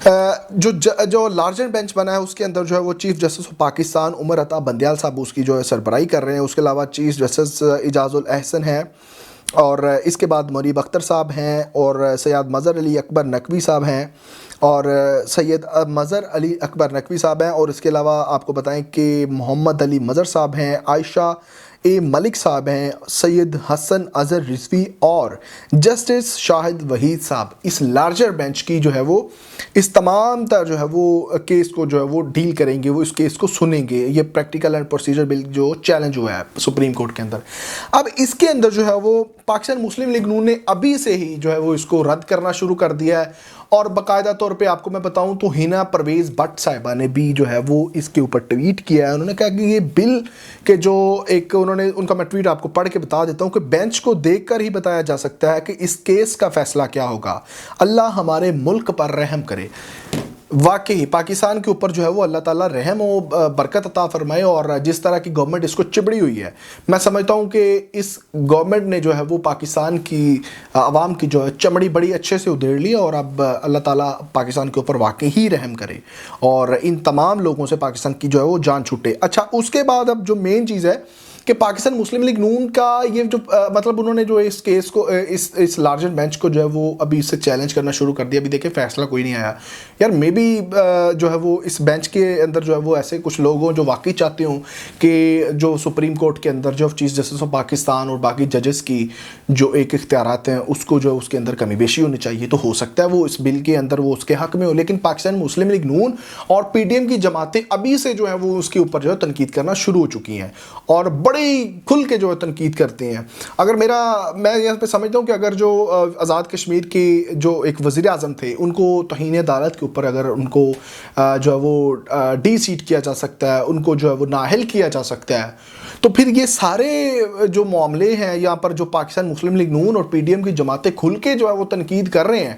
جو larger bench بنا ہے اس کے اندر جو ہے وہ chief justice of Pakistan Umar Ata Bandial صاحب اس کی جو ہے سربراہی کر رہے ہیں. اس کے علاوہ چیف جسٹس اعجاز الاحسن ہیں, اور اس کے بعد منیب اختر صاحب ہیں, اور سید مظہر علی اکبر نقوی صاحب ہیں, اور سید مظہر علی اکبر نقوی صاحب ہیں, اور اس کے علاوہ آپ کو بتائیں کہ محمد علی مظہر صاحب ہیں, عائشہ اے ملک صاحب ہیں, سید حسن اظہر رضوی اور جسٹس شاہد وحید صاحب اس لارجر بینچ کی جو ہے وہ اس تمام تر جو ہے وہ کیس کو جو ہے وہ ڈیل کریں گے, وہ اس کیس کو سنیں گے. یہ پریکٹیکل اینڈ پروسیجر بل جو چیلنج ہوا ہے سپریم کورٹ کے اندر. اب اس کے اندر جو ہے وہ پاکستان مسلم لیگ نون نے ابھی سے ہی جو ہے وہ اس کو رد کرنا شروع کر دیا ہے, اور باقاعدہ طور پہ آپ کو میں بتاؤں تو ہینا پرویز بٹ صاحبہ نے بھی جو ہے وہ اس کے اوپر ٹویٹ کیا ہے. انہوں نے کہا کہ یہ بل کے جو ایک ان کا میں ٹویٹ آپ کو پڑھ کے بتا دیتا ہوں کہ بینچ کو دیکھ کر ہی بتایا جا سکتا ہے کہ اس کیس کا فیصلہ کیا ہوگا. اللہ ہمارے ملک پر رحم کرے. واقعی پاکستان کے اوپر جو ہے وہ اللہ تعالیٰ رحم و برکت عطا فرمائے, اور جس طرح کی گورنمنٹ اس کو چبڑی ہوئی ہے, میں سمجھتا ہوں کہ اس گورنمنٹ نے جو ہے وہ پاکستان کی عوام کی جو ہے چمڑی بڑی اچھے سے ادھیڑ لی, اور اب اللہ تعالیٰ پاکستان کے اوپر واقعی ہی رحم کرے اور ان تمام لوگوں سے پاکستان کی جو ہے وہ جان چھوٹے. اچھا, اس کے بعد اب جو مین چیز ہے کہ پاکستان مسلم لیگ نون کا یہ جو مطلب انہوں نے جو اس کیس کو اس لارجر بینچ کو جو ہے وہ ابھی اس سے چیلنج کرنا شروع کر دیا. ابھی دیکھیں فیصلہ کوئی نہیں آیا یار. مے بی جو ہے وہ اس بینچ کے اندر جو ہے وہ ایسے کچھ لوگ ہوں جو واقعی چاہتے ہوں کہ جو سپریم کورٹ کے اندر جو چیف جسٹس آف پاکستان اور باقی ججز کی جو ایک اختیارات ہیں اس کو جو اس کے اندر کمی بیشی ہونی چاہیے, تو ہو سکتا ہے وہ اس بل کے اندر وہ اس کے حق میں ہو. لیکن پاکستان مسلم لیگ نون اور پی ڈی ایم کی جماعتیں ابھی سے جو ہے وہ اس کے اوپر جو ہے تنقید کرنا شروع ہو چکی ہیں, اور بڑی کھل کے جو ہے تنقید کرتے ہیں. اگر میں یہاں پہ سمجھتا ہوں کہ اگر جو آزاد کشمیر کے جو ایک وزیر اعظم تھے ان کو توہین عدالت کے اوپر اگر ان کو جو ہے وہ ڈی سیٹ کیا جا سکتا ہے, ان کو جو ہے وہ نااہل کیا جا سکتا ہے, تو پھر یہ سارے جو معاملے ہیں یہاں پر جو پاکستان مسلم لیگ نون اور پی ڈی ایم کی جماعتیں کھل کے جو ہے وہ تنقید کر رہے ہیں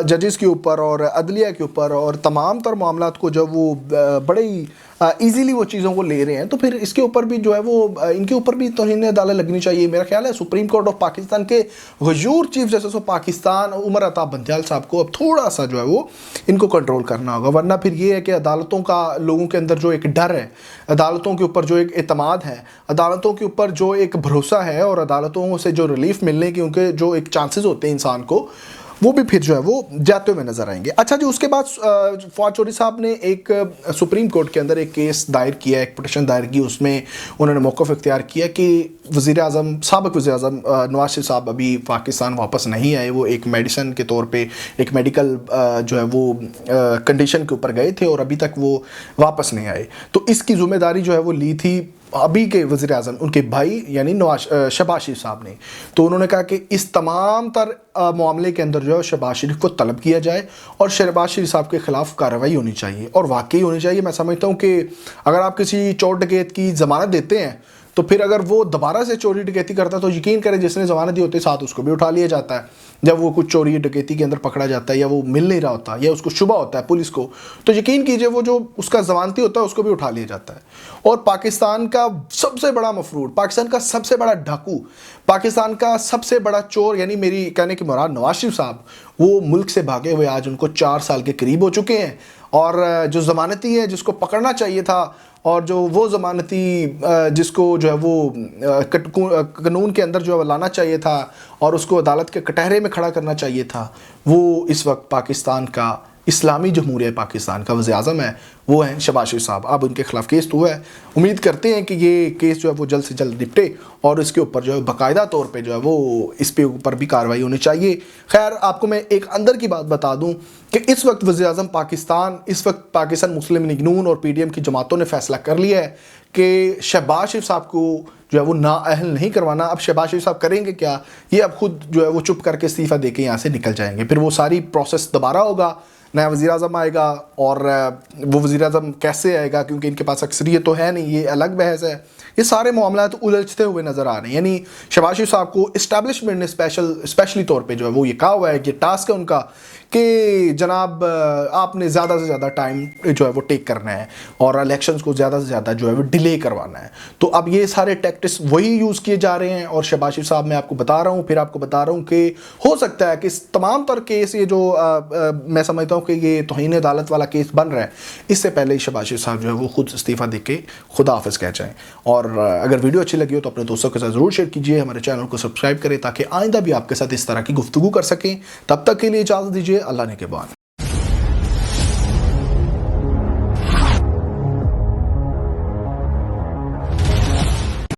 ججز کے اوپر اور عدلیہ کے اوپر اور تمام تر معاملات کو جو وہ بڑے ہی ایزیلی وہ چیزوں کو لے رہے ہیں, تو پھر اس کے اوپر بھی جو ہے وہ ان کے اوپر بھی توہین عدالت لگنی چاہیے. میرا خیال ہے سپریم کورٹ آف پاکستان کے غیور chief justice of Pakistan Umar Ata Bandial صاحب کو اب تھوڑا سا جو ہے وہ ان کو کنٹرول کرنا ہوگا, ورنہ پھر یہ ہے کہ عدالتوں کا لوگوں کے اندر جو ایک ڈر ہے, عدالتوں کے اوپر جو ایک اعتماد ہے, عدالتوں کے اوپر جو ایک بھروسہ ہے, اور عدالتوں سے جو ریلیف ملنے کے ان کے جو ایک چانسز ہوتے ہیں انسان کو, وہ بھی پھر جو ہے وہ جاتے ہوئے نظر آئیں گے. اچھا جی, اس کے بعد فواد چودھری صاحب نے ایک سپریم کورٹ کے اندر ایک کیس دائر کیا, ایک پٹیشن دائر کی. اس میں انہوں نے موقف اختیار کیا کہ وزیر اعظم سابق وزیر اعظم نواز شریف صاحب ابھی پاکستان واپس نہیں آئے. وہ ایک میڈیسن کے طور پہ ایک میڈیکل جو ہے وہ کنڈیشن کے اوپر گئے تھے اور ابھی تک وہ واپس نہیں آئے. تو اس کی ذمہ داری جو ہے وہ لی تھی ابھی کے وزیر اعظم ان کے بھائی یعنی شہباز شریف صاحب نے. تو انہوں نے کہا کہ اس تمام تر معاملے کے اندر جو ہے شہباز شریف کو طلب کیا جائے اور شہباز شریف صاحب کے خلاف کارروائی ہونی چاہیے, اور واقعی ہونی چاہیے. میں سمجھتا ہوں کہ اگر آپ کسی چور ڈکیت کی ضمانت دیتے ہیں تو پھر اگر وہ دوبارہ سے چوری ڈکیتی کرتا ہے تو یقین کریں جس نے ضمانت دی ہوتی ہے ساتھ اس کو بھی اٹھا لیا جاتا ہے. جب وہ کچھ چوری ڈکیتی کے اندر پکڑا جاتا ہے یا وہ مل نہیں رہا ہوتا یا اس کو شبہ ہوتا ہے پولیس کو, تو یقین کیجئے وہ جو اس کا ضمانتی ہوتا ہے اس کو بھی اٹھا لیا جاتا ہے. اور پاکستان کا سب سے بڑا مفرور, پاکستان کا سب سے بڑا ڈاکو, پاکستان کا سب سے بڑا چور, یعنی میری کہنے کی مراد نواز شریف صاحب, وہ ملک سے بھاگے ہوئے آج ان کو 4 سال کے قریب ہو چکے ہیں. اور جو ضمانتی ہے جس کو پکڑنا چاہیے تھا, اور جو وہ ضمانتی جس کو جو ہے وہ قانون کے اندر جو ہے لانا چاہیے تھا اور اس کو عدالت کے کٹہرے میں کھڑا کرنا چاہیے تھا, وہ اس وقت پاکستان کا اسلامی جمہوریہ پاکستان کا وزیر اعظم ہے, وہ ہیں شہباز شریف صاحب. اب ان کے خلاف کیس تو ہے, امید کرتے ہیں کہ یہ کیس جو ہے وہ جلد سے جلد نپٹے اور اس کے اوپر جو ہے باقاعدہ طور پہ جو ہے وہ اس پہ اوپر بھی کارروائی ہونی چاہیے. خیر, آپ کو میں ایک اندر کی بات بتا دوں کہ اس وقت وزیر اعظم پاکستان, اس وقت پاکستان مسلم لیگ نون اور پی ڈی ایم کی جماعتوں نے فیصلہ کر لیا ہے کہ شہباز شریف صاحب کو جو ہے وہ نااہل نہیں کروانا. اب شہباز شریف صاحب کریں گے کیا؟ یہ اب خود جو ہے وہ چپ کر کے استعفیٰ دے کے یہاں سے نکل جائیں گے. پھر وہ ساری پروسیس دوبارہ ہوگا, نیا وزیر اعظم آئے گا, اور وہ وزیر اعظم کیسے آئے گا کیونکہ ان کے پاس اکثریت تو ہے نہیں, یہ الگ بحث ہے. یہ سارے معاملات الجھتے ہوئے نظر آ رہے ہیں. یعنی شہباز شریف صاحب کو اسٹیبلشمنٹ نے اسپیشلی طور پہ جو ہے وہ یہ کہا ہوا ہے کہ ٹاسک ہے ان کا کہ جناب آپ نے زیادہ سے زیادہ ٹائم جو ہے وہ ٹیک کرنا ہے اور الیکشنز کو زیادہ سے زیادہ جو ہے وہ ڈیلے کروانا ہے. تو اب یہ سارے ٹیکٹس وہی یوز کیے جا رہے ہیں. اور شہباز شریف صاحب میں آپ کو بتا رہا ہوں، پھر آپ کو بتا رہا ہوں کہ ہو سکتا ہے کہ اس تمام تر کیس یہ جو میں سمجھتا ہوں کہ یہ توہین عدالت والا کیس بن رہا ہے، اس سے پہلے شہباز شریف صاحب جو ہے وہ خود استعفیٰ دے کے خدا حافظ کہہ جائیں. اور اگر ویڈیو اچھی لگی ہو تو اپنے دوستوں کے ساتھ ضرور شیئر کیجیے، ہمارے چینل کو سبسکرائب کریں تاکہ آئندہ بھی آپ کے ساتھ اس طرح کی گفتگو کر سکیں. تب تک کے لیے اجازت دیجیے. اللہ نے کے بعد.